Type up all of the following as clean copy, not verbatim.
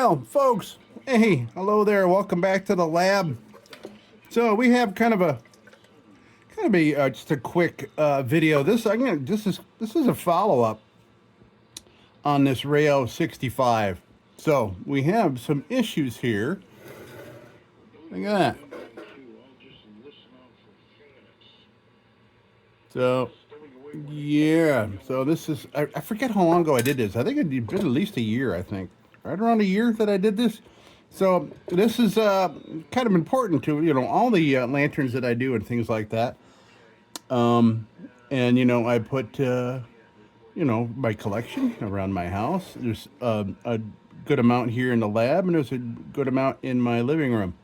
Well, folks, hey, hello there. Welcome back to the lab. So we have kind of a just a quick video. This is a follow up on this RAYO 65. So we have some issues here. Look at that. So yeah, so this is I forget how long ago I did this. I think it's been at least a year. I think right around a year that I did this. So this is kind of important to all the lanterns that I do and things like that. And I put my collection around my house. There's a good amount here in the lab, and there's a good amount in my living room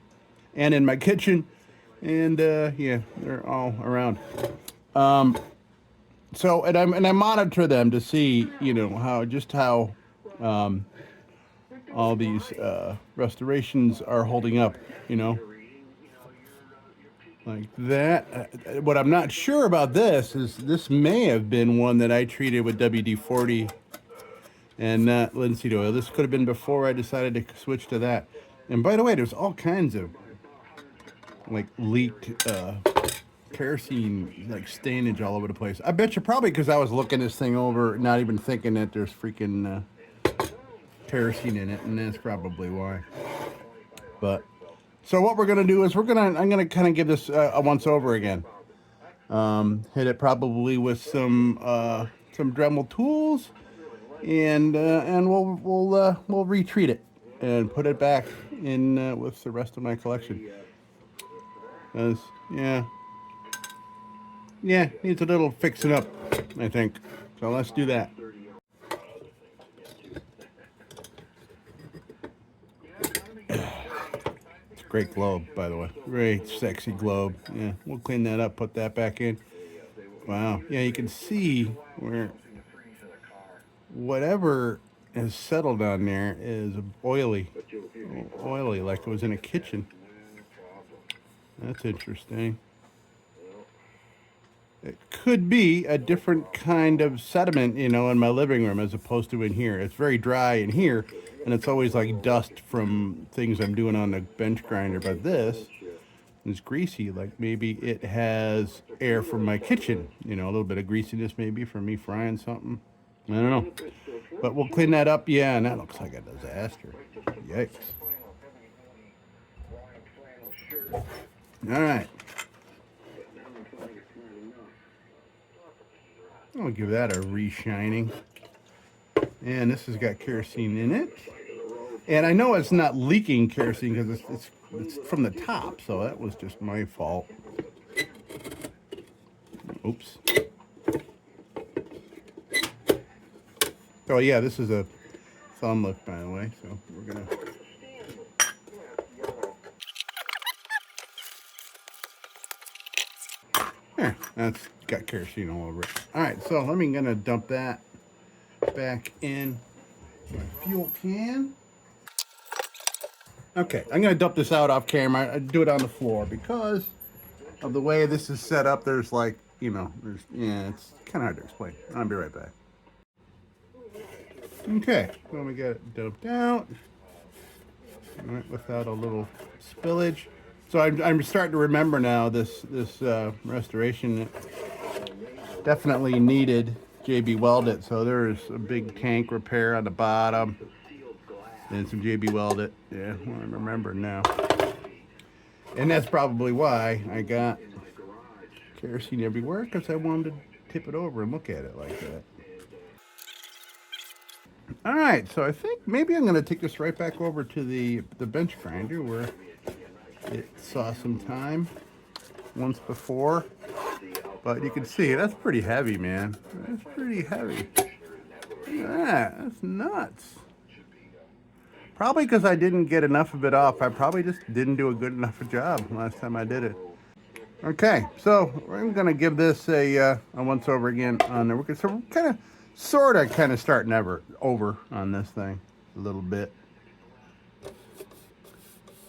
and in my kitchen, and yeah, they're all around. So I monitor them to see how all these restorations are holding up, like that. What I'm not sure about this may have been one that I treated with WD-40 and not linseed oil. This could have been before I decided to switch to that. And by the way, there's all kinds of like leaked kerosene like stainage all over the place. I bet you probably because I was looking this thing over, not even thinking that there's freaking kerosene in it, and that's probably why. But so what we're gonna do is I'm gonna kind of give this a once over again. Hit it probably with some Dremel tools, and we'll retreat it and put it back in with the rest of my collection. Cause yeah, needs a little fixing up, I think. So let's do that. It's a great globe, by the way. Great sexy globe. Yeah, we'll clean that up, put that back in. Wow. Yeah, you can see where whatever is settled on there is oily, like it was in a kitchen. That's interesting. It could be a different kind of sediment, in my living room as opposed to in here. It's very dry in here, and it's always like dust from things I'm doing on the bench grinder. But this is greasy, like maybe it has air from my kitchen, a little bit of greasiness maybe from me frying something. I don't know. But we'll clean that up. Yeah, and that looks like a disaster. Yikes. All right. I'll give that a re-shining. And this has got kerosene in it. And I know it's not leaking kerosene because it's from the top, so that was just my fault. Oops. Oh yeah, this is a thumb lift, by the way, so we're gonna... There, that's got kerosene all over it. All right, so I'm gonna dump that back in my fuel can. Okay, I'm gonna dump this out off camera. I do it on the floor because of the way this is set up. There's like, it's kind of hard to explain. I'll be right back. Okay, so we got it dumped out. All right, without a little spillage. So I'm starting to remember now this restoration definitely needed JB welded. So there's a big tank repair on the bottom and some JB welded. Yeah, well, I remember now. And that's probably why I got kerosene everywhere, because I wanted to tip it over and look at it like that. All right, so I think maybe I'm going to take this right back over to the bench grinder where it saw some time once before. But you can see that's pretty heavy, man. That's pretty heavy. Look at that. That's nuts. Probably because I didn't get enough of it off. I probably just didn't do a good enough job last time I did it. Okay, so I'm going to give this a once over again on there. So we're sort of starting over on this thing a little bit.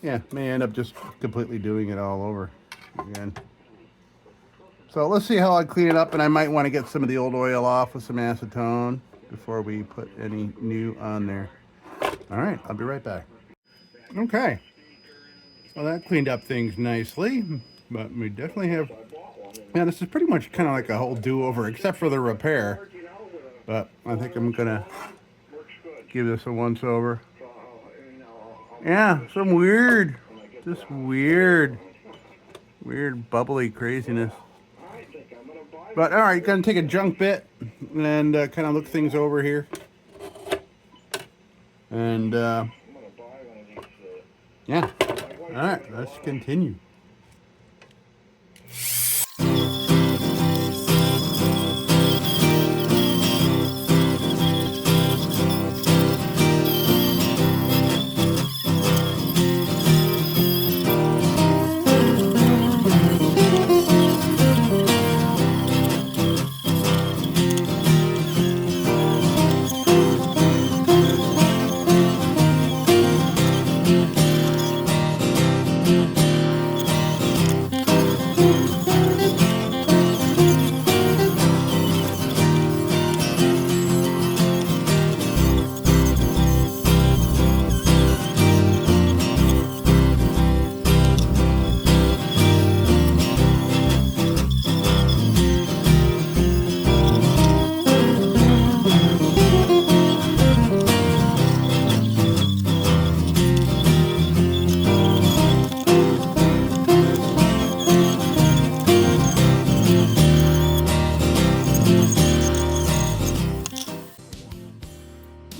Yeah, may end up just completely doing it all over again. So let's see how I clean it up, and I might want to get some of the old oil off with some acetone before we put any new on there. All right, I'll be right back. Okay, well that cleaned up things nicely, but we definitely have, yeah, this is pretty much kind of like a whole do-over except for the repair, but I think I'm gonna give this a once-over. Yeah, some weird, just weird bubbly craziness. But all right, gonna take a junk bit and kind of look things over here. And yeah, all right, let's continue.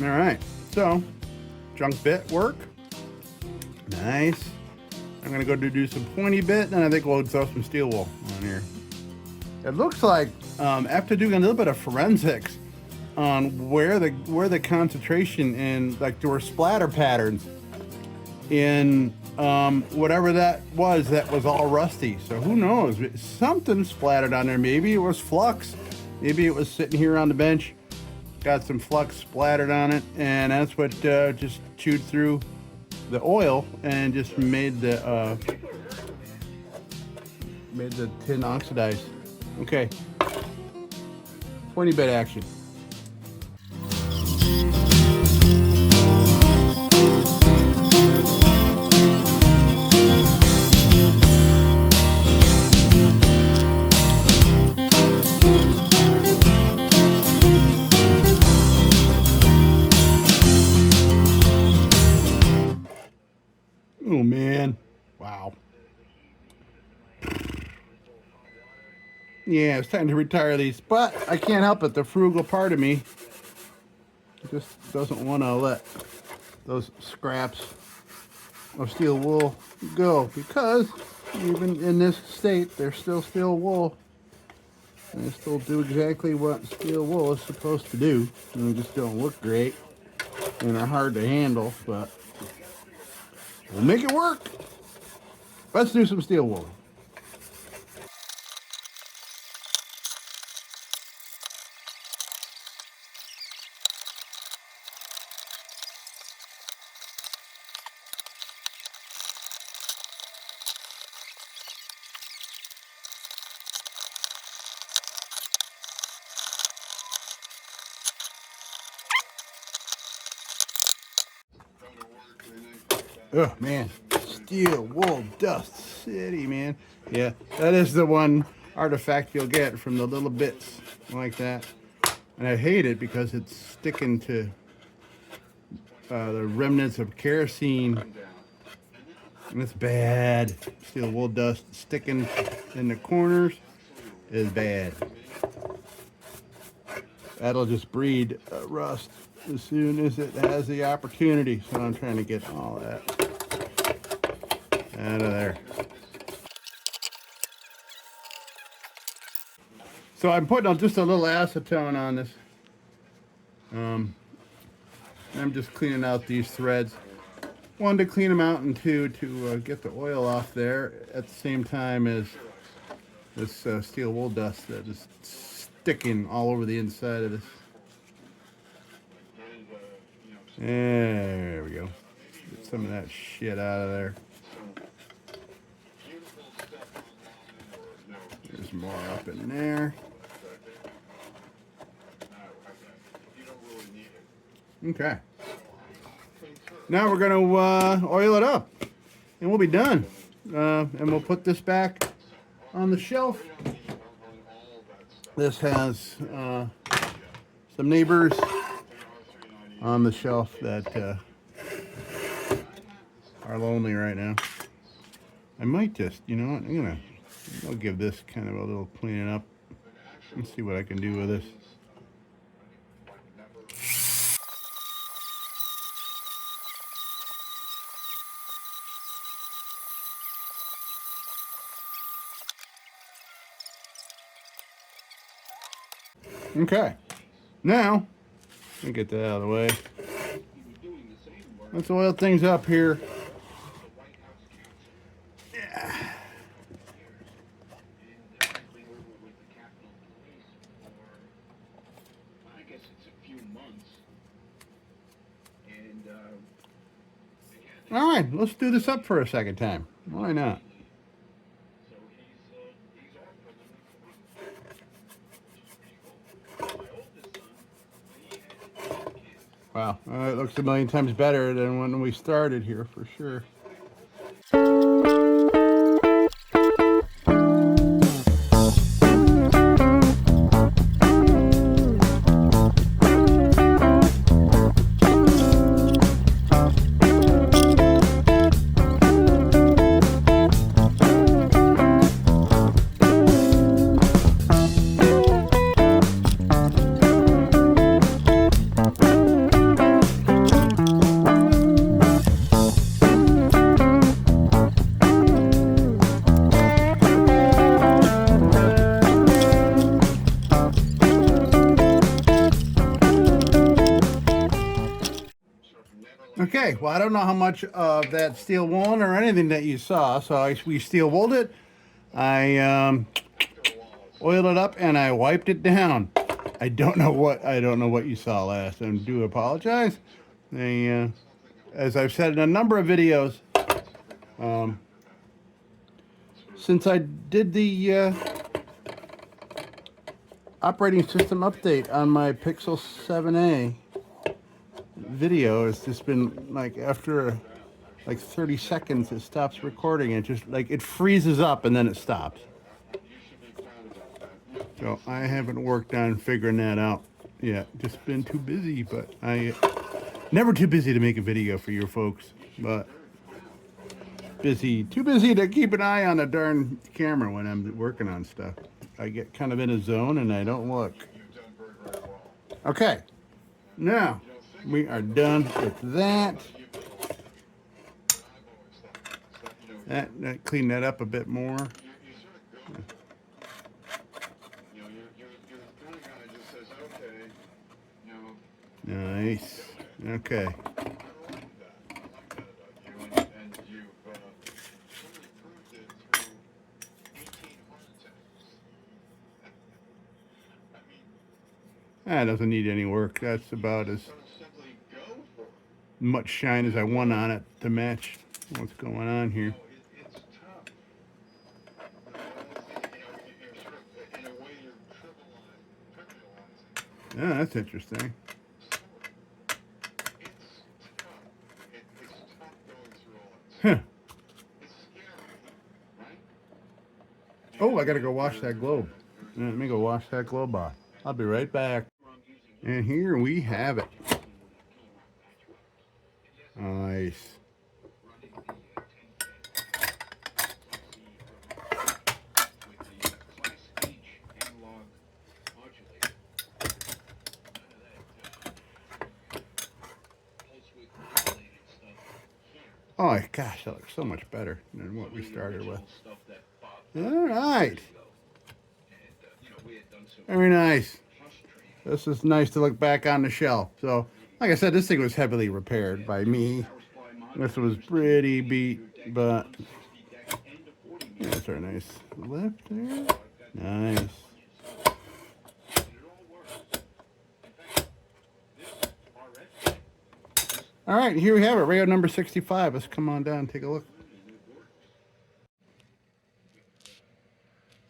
All right, so junk bit work, nice. I'm gonna go do some pointy bit, and I think we'll throw some steel wool on here. It looks like after doing a little bit of forensics on where the concentration in, like, there were splatter patterns in whatever that was all rusty. So who knows? Something splattered on there. Maybe it was flux. Maybe it was sitting here on the bench, got some flux splattered on it, and that's what just chewed through the oil and just made the tin oxidize. Okay, pointy bit action. Oh man, wow. Yeah, it's time to retire these, but I can't help it. The frugal part of me just doesn't want to let those scraps of steel wool go, because even in this state, they're still steel wool. And they still do exactly what steel wool is supposed to do. And they just don't look great and are hard to handle, but we'll make it work. Let's do some steel wool. Oh man, steel wool dust city, man. Yeah, that is the one artifact you'll get from the little bits like that. And I hate it because it's sticking to the remnants of kerosene. And it's bad. Steel wool dust sticking in the corners is bad. That'll just breed rust as soon as it has the opportunity. So I'm trying to get all that out of there. So I'm putting just a little acetone on this. I'm just cleaning out these threads. One, to clean them out, and two, to get the oil off there at the same time as this steel wool dust that is sticking all over the inside of this. There we go. Get some of that shit out of there. There's more up in there. Okay. Now we're going to oil it up, and we'll be done. And we'll put this back on the shelf. This has some neighbors on the shelf that are lonely right now. I might just, you know what, I'll give this kind of a little cleaning up and see what I can do with this. Okay, now, let me get that out of the way. Let's oil things up here. Yeah. All right, let's do this up for a second time. Why not? Wow, it looks a million times better than when we started here, for sure. Okay, well, I don't know how much of that steel wool or anything that you saw, so we steel wooled it. I oiled it up and I wiped it down. I don't know what you saw last, and do apologize. As I've said in a number of videos, since I did the operating system update on my Pixel 7a video, it's just been like after like 30 seconds it stops recording. It just like it freezes up and then it stops. So I haven't worked on figuring that out yet. Just been too busy, but I never too busy to make a video for you folks, but too busy to keep an eye on the darn camera when I'm working on stuff. I get kind of in a zone and I don't look. Okay, now we are done with that. That clean that up a bit more. Nice. Okay. That doesn't need any work. That's about as much shine as I want on it to match what's going on here. Yeah, that's interesting. Huh. Oh, I gotta go wash that globe. Let me go wash that globe off. I'll be right back. And here we have it. Nice. Oh gosh, that looks so much better than what we started with. All right. Very nice. This is nice to look back on the shelf. So, like I said, this thing was heavily repaired by me. This was pretty beat, but that's our nice lip there. Nice. All right, here we have it, RAYO number 65. Let's come on down and take a look.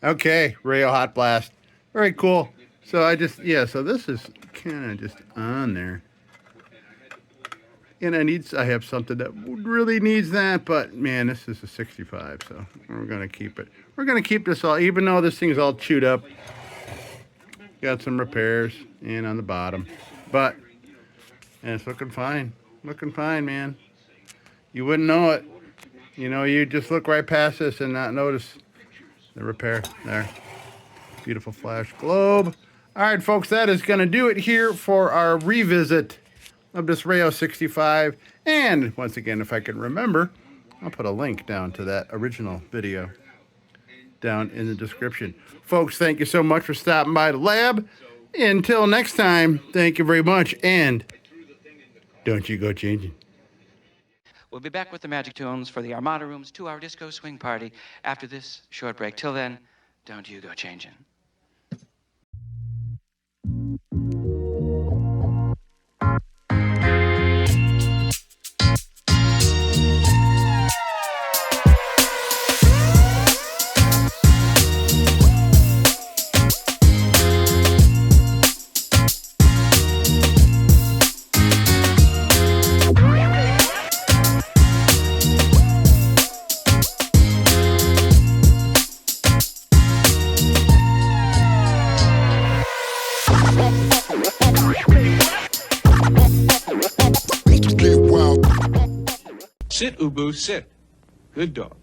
Okay, RAYO Hot Blast. Very cool. So so this is kind of just on there. And I have something that really needs that, but man, this is a 65, so we're gonna keep it. We're gonna keep this all, even though this thing's all chewed up. Got some repairs in on the bottom, but and it's looking fine. Looking fine, man. You wouldn't know it. You know, you just look right past this and not notice the repair there. Beautiful flash globe. All right, folks, that is going to do it here for our revisit of this RAYO 65. And once again, if I can remember, I'll put a link down to that original video down in the description. Folks, thank you so much for stopping by the lab. Until next time, thank you very much, and don't you go changing. We'll be back with the Magic Tunes for the Armada Room's 2-hour disco swing party after this short break. Till then, don't you go changing. Sit, Ubu, sit. Good dog.